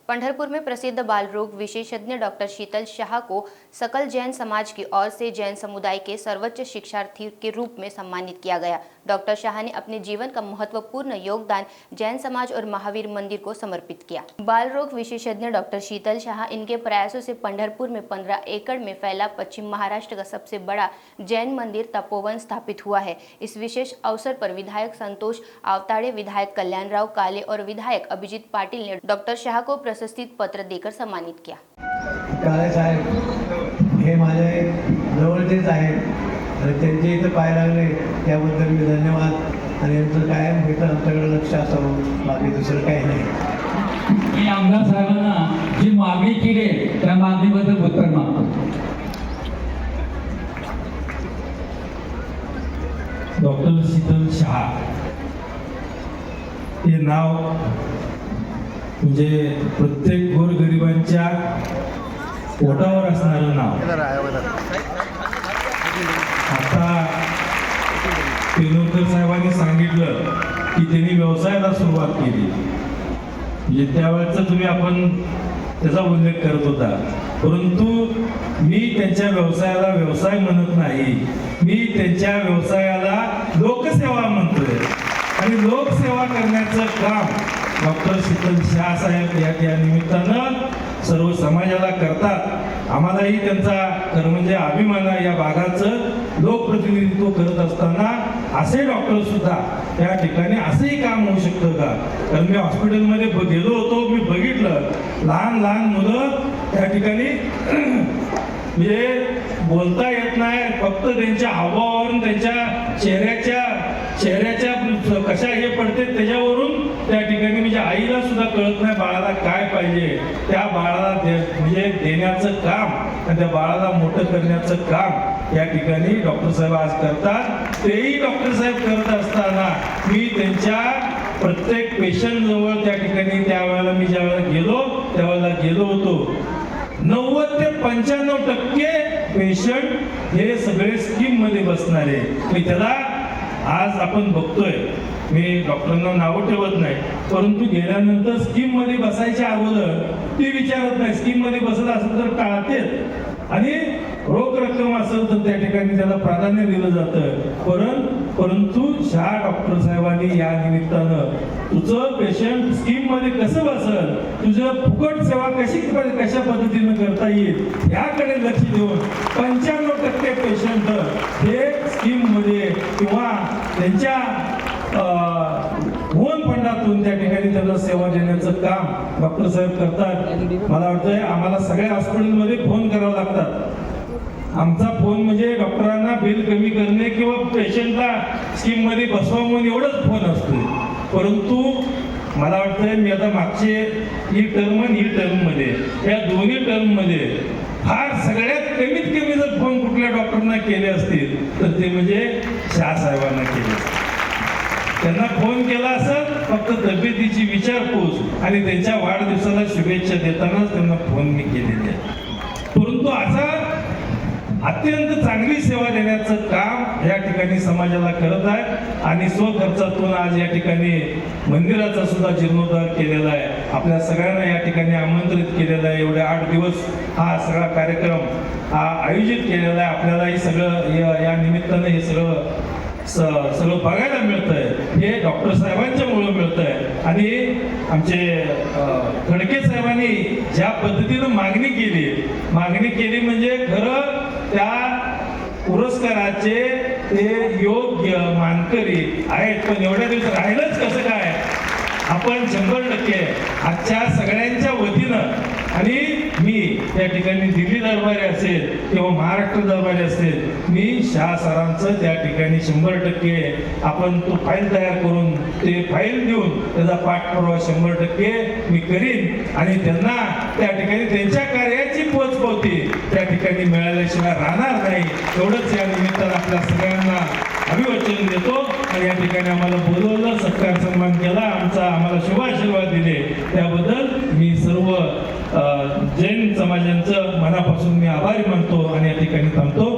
पंढरपुर में प्रसिद्ध बाल रोग विशेषज्ञ डॉक्टर शीतल शाह को सकल जैन समाज की ओर से जैन समुदाय के सर्वोच्च शिक्षार्थी के रूप में सम्मानित किया गया। डॉक्टर शाह ने अपने जीवन का महत्वपूर्ण योगदान जैन समाज और महावीर मंदिर को समर्पित किया। बाल रोग विशेषज्ञ डॉक्टर शीतल शाह इनके प्रयासों से पंढरपुर में 15 एकड़ में फैला पश्चिम महाराष्ट्र का सबसे बड़ा जैन मंदिर तपोवन स्थापित हुआ है। इस विशेष अवसर पर विधायक संतोष आवताड़े, विधायक कल्याणराव काले और विधायक अभिजीत पाटिल ने डॉक्टर शाह को प्रशस्ति पत्र देकर सम्मानित किया। काळे साहेब हे माझे जवळचेच आहेत आणि त्यांचे इथं पाय लागले त्याबद्दल मी धन्यवाद आणि यांचं कायम इथं आमच्याकडे लक्ष असावं, बाकी दुसरं काही नाही। मी आमदार साहेबांना जी मागणी केली त्या मागणीबद्दल उत्तर मागतो। डॉक्टर शीतल शाह हे नाव म्हणजे प्रत्येक गोरगरिबांच्या पोटावर असणारं नाव। आता तेनोरकर साहेबांनी सांगितलं की त्यांनी व्यवसायाला सुरुवात केली, म्हणजे त्यावेळेचा तुम्ही आपण त्याचा उल्लेख करत होता, परंतु मी त्यांच्या व्यवसायाला व्यवसाय म्हणत नाही, मी त्यांच्या व्यवसायाला लोकसेवा म्हणतोय आणि लोकसेवा करण्याचं काम डॉक्टर शीतल शाह साहेब या निमित्तानं सर्व समाजाला करतात। आम्हालाही त्यांचा म्हणजे अभिमान आहे या भागाचं लोकप्रतिनिधित्व करत असताना असे डॉक्टर सुद्धा त्या ठिकाणी असंही काम होऊ शकतं का? कारण मी हॉस्पिटलमध्ये गेलो होतो, मी बघितलं लहान लहान मुलं त्या ठिकाणी म्हणजे बोलता येत नाही, फक्त त्यांच्या हावभावावरून त्यांच्या चेहऱ्याच्या कशा हे पडते त्याच्यावरून त्या ठिकाणी म्हणजे आईला सुद्धा कळत नाही बाळाला काय पाहिजे, त्या बाळाला म्हणजे देण्याचं काम आणि त्या बाळाला मोठं करण्याचं काम या ठिकाणी डॉक्टर साहेब आज करतात। तेही डॉक्टर साहेब करत असताना मी त्यांच्या प्रत्येक पेशंट जवळ त्या ठिकाणी त्यावेळेला मी ज्यावेळेला गेलो त्यावेळेला गेलो होतो, 90 ते 95% पेशंट हे सगळे स्कीम मध्ये बसणारे। मी त्याला आज आपण बघतोय, मी डॉक्टरांना नाव ठेवत नाही, परंतु गेल्यानंतर स्कीम मध्ये बसायच्या अगोदर ती विचारत नाही, स्कीम मध्ये बसत असेल तर टाळते आणि रोख रक्कम असेल तर त्या ठिकाणी त्याला प्राधान्य दिलं जातं। परंतु शाह डॉक्टर साहेबांनी या निमित्तानं तुझं पेशंट स्कीम मध्ये कसं बसल, तुझं फुकट सेवा कशा पद्धतीनं करता येईल याकडे लक्ष देऊन 95% पेशंट हे स्कीम मध्ये किंवा त्यांच्या भुवन फंडातून त्या ठिकाणी त्यांना सेवा देण्याचं काम डॉक्टर साहेब करतात। मला वाटतंय आम्हाला सगळ्या हॉस्पिटलमध्ये फोन करावे लागतात। आमचा फोन म्हणजे डॉक्टरांना बिल कमी करणे किंवा पेशंटला स्कीम मध्ये बसवा म्हणून एवढंच फोन असतो, परंतु मला वाटतंय मी आता मागचे ही टर्म आणि ही टर्म मध्ये या दोन्ही टर्म मध्ये फार सगळ्यात कमीत कमी जर फोन कुठल्या डॉक्टरना केले असतील तर ते म्हणजे शाह साहेबांना केले। त्यांना फोन केला असत फक्त तब्येतीची विचारपूस आणि त्यांच्या वाढदिवसाला शुभेच्छा देतानाच त्यांना फोन मी केलेले आहे। परंतु असा अत्यंत चांगली सेवा देण्याचं काम या ठिकाणी समाजाला करत आहे आणि स्वखर्चातून आज या ठिकाणी मंदिराचा सुद्धा जीर्णोद्धार केलेला आहे। आपल्या सगळ्यांना या ठिकाणी आमंत्रित केलेलं आहे, एवढे 8 दिवस हा सगळा कार्यक्रम आयोजित केलेला आहे। आपल्याला हे सगळं या निमित्तानं हे सगळं बघायला मिळतंय, हे डॉक्टर साहेबांच्यामुळे मिळतंय आणि आमचे खडके साहेबांनी ज्या पद्धतीनं मागणी केली म्हणजे खरं त्या पुरस्काराचे ते योग्य मानकरी आहेत, पण एवढ्या दिवस राहिलंच कसं काय? आपण 100% आजच्या सगळ्यांच्या वतीनं आणि मी त्या ठिकाणी दिल्ली दरबारी असेल किंवा महाराष्ट्र दरबारी असेल, मी शाह सरांचं त्या ठिकाणी 100% आपण तो फाईल तयार करून ते फाईल देऊन त्याचा पाठपुरावा 100% मी करीन आणि त्यांना त्या ठिकाणी त्यांच्या कार्याची पोचपावती त्या ठिकाणी मिळाल्याशिवाय राहणार नाही, एवढंच या निमित्तानं आपल्या सगळ्यांना अभिवचन देतो। आणि या ठिकाणी आम्हाला बोलवलं, सत्कार सन्मान केला, आम्हाला शुभाशीर्वाद दिले, त्याबद्दल मी सर्व जैन समाजांचं मनापासून मी आभारी मानतो आणि या ठिकाणी थांबतो।